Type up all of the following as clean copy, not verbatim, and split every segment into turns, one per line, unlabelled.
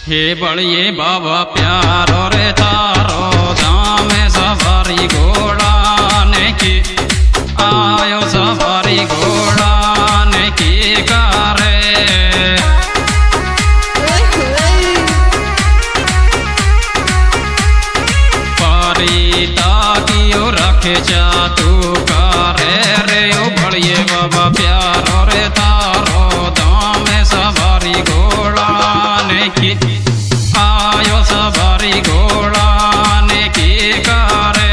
हे बड़िए बाबा प्यारो रे तारो जामे सवारी घोड़ा ने की आयो सवारी घोड़ा ने की करे परिता कियो रखे जा तू करे रे ओ बड़िए बाबा प्यारो रे तारो जामे सवारी घोड़ा ने की आयो सवारी घोड़ा ने की करे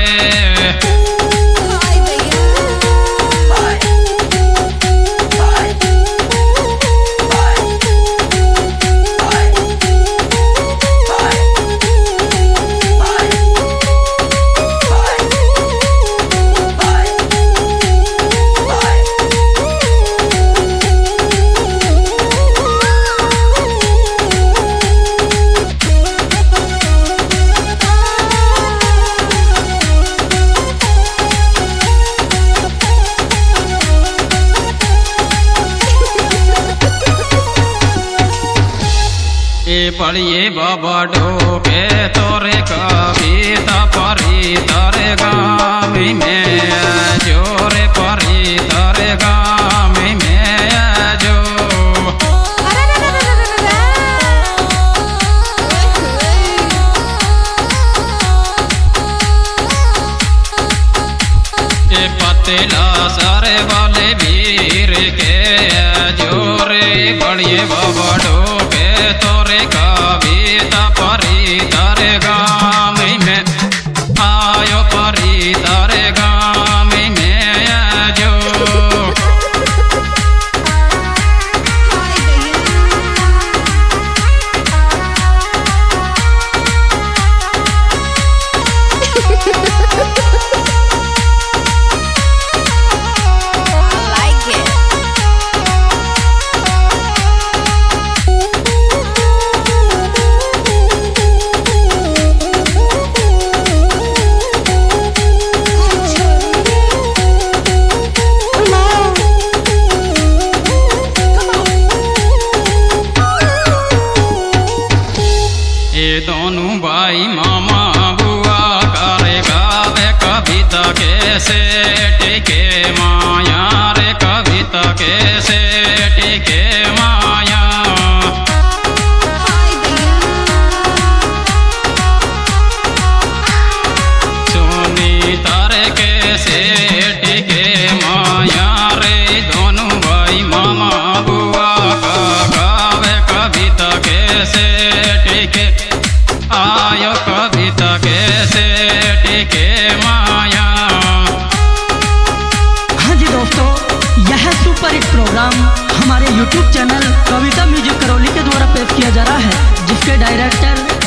बड़िए बाबा ढोके तोरे कविता परी तारे गाँव में जोरे परी तारे गाँव में जो पतेला सारे वाले वीर के जोरे बड़िए बाबा ढोके तोरे कविता परी तारे गाँव में आयो परी तारे गाँव में जो दोनों भाई मामा बुआ करे गावे कविता कैसे टिके माया रे कविता कैसे टिके माया सोनी तारे कैसे टिके माया रे दोनों भाई मामा बुआ का गावे कविता कैसे टिके आयो कविता कैसे टिके माया।
हाँ जी दोस्तों, यह सुपर हिट प्रोग्राम हमारे YouTube चैनल कविता म्यूजिक करौली के द्वारा पेश किया जा रहा है, जिसके डायरेक्टर